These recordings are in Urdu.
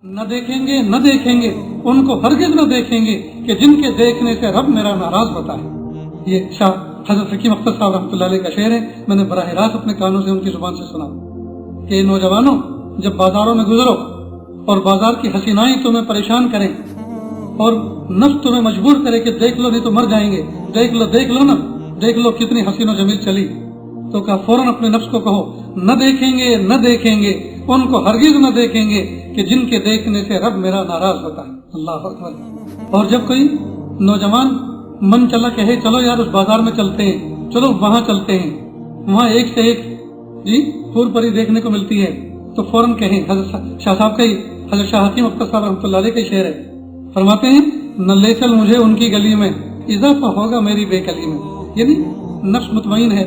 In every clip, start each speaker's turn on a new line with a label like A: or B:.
A: نہ دیکھیں گے ان کو ہرگز نہ دیکھیں گے کہ جن کے دیکھنے سے رب میرا ناراض ہوتا ہے۔ یہ شاہ حضرت حکیم اختر صاحب رحمۃ اللہ علیہ کا شعر ہے، میں نے براہ راست اپنے کانوں سے ان کی زبان سے سنا کہ نوجوانوں جب بازاروں میں گزرو اور بازار کی حسینائیں تمہیں پریشان کریں اور نفس تمہیں مجبور کرے کہ دیکھ لو نہیں تو مر جائیں گے، دیکھ لو کتنی حسین و جمیل چلی، تو کہا فوراً اپنے نفس کو کہو نہ دیکھیں گے ان کو ہرگز نہ دیکھیں گے کہ جن کے دیکھنے سے رب میرا ناراض ہوتا ہے۔ اللہ اکبر۔ اور جب کوئی نوجوان من چلا کہے چلو یار اس بازار میں چلتے ہیں، چلو وہاں چلتے ہیں، وہاں ایک سے ایک پور پری دیکھنے کو ملتی ہے، تو فوراً کہیں۔ حضرت شاہ صاحب کا ہی حضرت شاہ حکیم اختر صاحب رحمۃ اللہ علیہ کا شعر ہے، فرماتے ہیں نہ لے چل مجھے ان کی گلی میں اضافہ ہوگا میری بے کلی میں، یعنی نفس مطمئن ہے،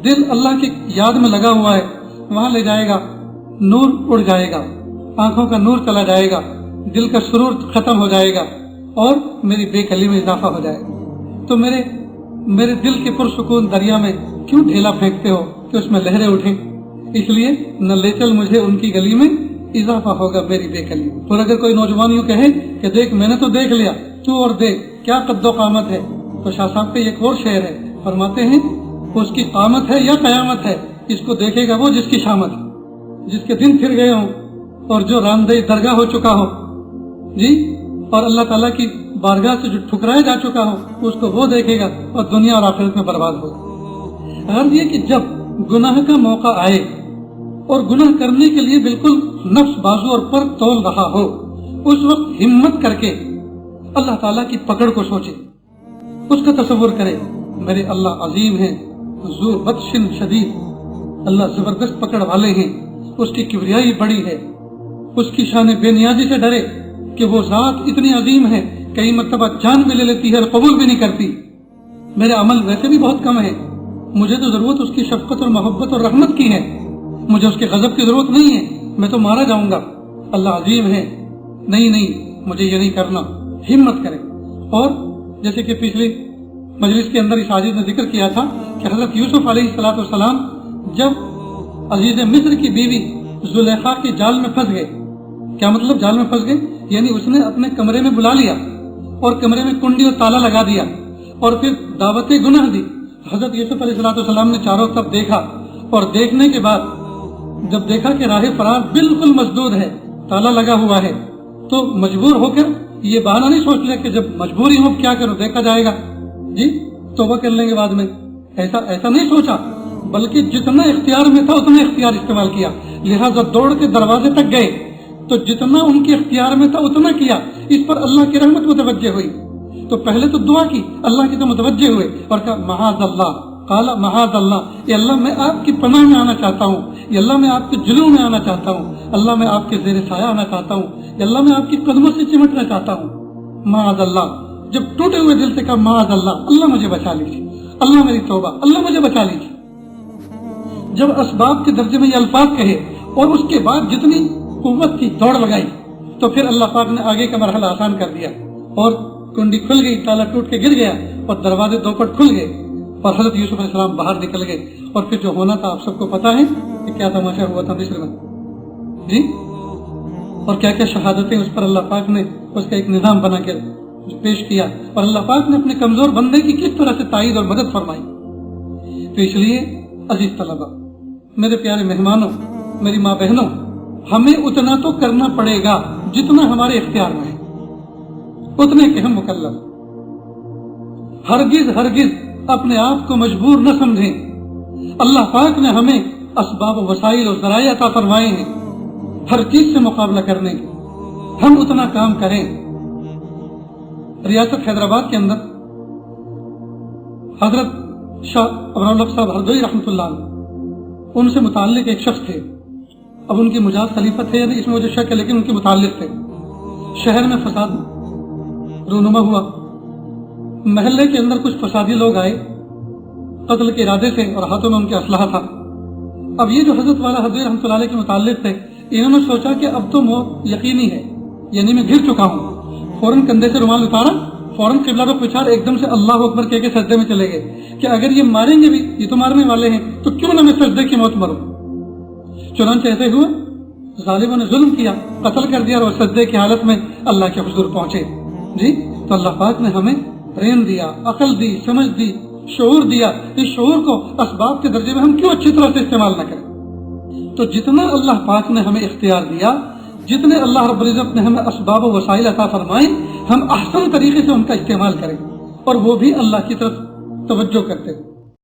A: دل اللہ کی یاد میں لگا ہوا ہے، وہاں لے جائے گا نور اڑ جائے گا، آنکھوں کا نور چلا جائے گا، دل کا سرور ختم ہو جائے گا اور میری بے کلی میں اضافہ ہو جائے گا۔ تو میرے دل کے پرسکون دریا میں کیوں ڈھیلا پھینکتے ہو کہ اس میں لہریں اٹھیں؟ اس لیے نہ لے چل مجھے ان کی گلی میں اضافہ ہوگا میری بے کلی میں۔ اور اگر کوئی نوجوان یوں کہے کہ دیکھ میں نے تو دیکھ لیا، تو اور دیکھ کیا قد و قامت ہے، تو شاہ صاحب کا ایک اور شعر ہے، فرماتے ہیں اس کی قامت ہے یا قیامت ہے، اس کو دیکھے گا وہ جس کی شامت ہے، جس کے دن پھر گئے ہوں اور جو راندہ درگاہ ہو چکا ہو اور اللہ تعالیٰ کی بارگاہ سے جو ٹھکرایا جا چکا ہو، اس کو وہ دیکھے گا اور دنیا اور آخرت میں برباد ہوگا۔ غرض یہ کہ جب گناہ کا موقع آئے اور گناہ کرنے کے لیے بالکل نفس بازو اور پر تول رہا ہو، اس وقت ہمت کر کے اللہ تعالیٰ کی پکڑ کو سوچے، اس کا تصور کرے، میرے اللہ عظیم ہیں، ذو بطش شدید، اللہ زبردست پکڑ والے ہیں، اس کی کبریائی بڑی ہے، اس کی شان بے نیازی سے ڈرے کہ وہ ذات اتنی عظیم ہے، کئی مرتبہ جان بھی لے لیتی ہے اور قبول بھی نہیں کرتی، میرے عمل ویسے بھی بہت کم ہے، مجھے تو ضرورت اس کی شفقت اور محبت اور رحمت کی ہے، مجھے اس کے غضب کی ضرورت نہیں ہے، میں تو مارا جاؤں گا، اللہ عظیم ہے، نہیں مجھے یہ نہیں کرنا، ہمت کرے۔ اور جیسے کہ پچھلی مجلس کے اندر اس عزیز نے ذکر کیا تھا کہ حضرت یوسف علیہ السلام جب عزیز مصر کی بیوی زلیخا کے جال میں پھنس گئے، کیا مطلب جال میں پھنس گئے؟ یعنی اس نے اپنے کمرے میں بلا لیا اور کمرے میں کنڈی اور تالا لگا دیا اور پھر دعوت گناہ دی۔ حضرت یوسف علیہ السلام نے چاروں طرف دیکھا اور دیکھنے کے بعد جب دیکھا کہ راہ فرار بالکل مسدود ہے، تالا لگا ہوا ہے، تو مجبور ہو کر یہ بہانہ نہیں سوچ لیا کہ جب مجبوری ہو کیا کرو، دیکھا جائے گا، توبہ کر لیں گے بعد میں، ایسا نہیں سوچا، بلکہ جتنا اختیار میں تھا اتنا اختیار استعمال کیا، لہذا دوڑ کے دروازے تک گئے تو جتنا ان کے اختیار میں تھا اتنا کیا، اس پر اللہ کی رحمت متوجہ ہوئی، تو پہلے تو دعا کی، اللہ کی تو متوجہ ہوئے اور کہا معاذ اللہ، قال معاذ اللہ، یہ اللہ میں آپ کی پناہ میں آنا چاہتا ہوں، یہ اللہ میں آپ کے جلووں میں آنا چاہتا ہوں، اللہ میں آپ کے زیر سایہ آنا چاہتا ہوں، یہ اللہ میں آپ کی قدموں سے چمٹنا چاہتا ہوں، معاذ اللہ۔ جب ٹوٹے ہوئے دل سے کہا معاذ اللہ، اللہ مجھے بچا لیجیے، اللہ میری توبہ، اللہ مجھے بچا لیجیے۔ جب اسباب کے درجے میں یہ الفاظ کہے اور اس کے بعد جتنی قوت کی دوڑ لگائی، تو پھر اللہ پاک نے آگے کا مرحلہ آسان کر دیا اور کنڈی کھل گئی، تالا ٹوٹ کے گر گیا اور دروازے دو پٹ کھل گئے اور حضرت یوسف علیہ السلام باہر نکل گئے۔ اور پھر جو ہونا تھا آپ سب کو پتا ہے کہ کیا تماشا ہوا تھا مصر میں، اور کیا کیا شہادتیں اس پر اللہ پاک نے اس کا ایک نظام بنا کے پیش کیا، اور اللہ پاک نے اپنے کمزور بندے کی کس طرح سے تائید اور مدد فرمائی۔ تو اس لیے عزیز طلبہ، میرے پیارے مہمانوں، میری ماں بہنوں، ہمیں اتنا تو کرنا پڑے گا جتنا ہمارے اختیار میں ہے، اتنے کہ ہم مکلف۔ ہرگز اپنے آپ کو مجبور نہ سمجھیں، اللہ پاک نے ہمیں اسباب و وسائل اور ذرائع عطا فرمائے ہیں ہر چیز سے مقابلہ کرنے کے، ہم اتنا کام کریں۔ ریاست حیدرآباد کے اندر حضرت شاہ ابرالحق صاحب ہردوئی رحمۃ اللہ علیہ، ان سے متعلق ایک شخص تھے، اب ان کی مجاز خلیفہ تھے یا نہیں اس میں مجھے شک ہے، لیکن ان کے متعلق تھے۔ شہر میں فساد رونما ہوا، محلے کے اندر کچھ فسادی لوگ آئے قتل کے ارادے سے اور ہاتھوں میں ان کے اسلحہ تھا۔ اب یہ جو حضرت والا حضرت رحمۃ اللہ علیہ کے متعلق تھے، انہوں نے سوچا کہ اب تو موت یقینی ہے، یعنی میں گر چکا ہوں، فوراً کندھے سے رومال اتارا، فوراً قبلہ کو پچھاڑ، ایک دم سے اللہ اکبر کہہ کے سجدے میں چلے گئے کہ اگر یہ ماریں گے بھی، یہ تو مارنے والے ہیں، تو کیوں نہ میں سجدے کی موت مروں۔ چنانچہ ایسے ہوا، ظالموں نے ظلم کیا، قتل کر دیا اور وہ سجدے کی حالت میں اللہ کے حضور پہنچے. جی تو اللہ پاک نے ہمیں برین دیا، عقل دی، سمجھ دی، شعور دیا. اس شعور کو اسباب کے درجے میں ہم کیوں اچھی طرح سے استعمال نہ کریں؟ تو جتنا اللہ پاک نے ہمیں اختیار دیا، جتنے اللہ رب العزت نے ہمیں اسباب و وسائل عطا فرمائے، ہم احسن طریقے سے ان کا استعمال کریں اور وہ بھی اللہ کی طرف توجہ کرتے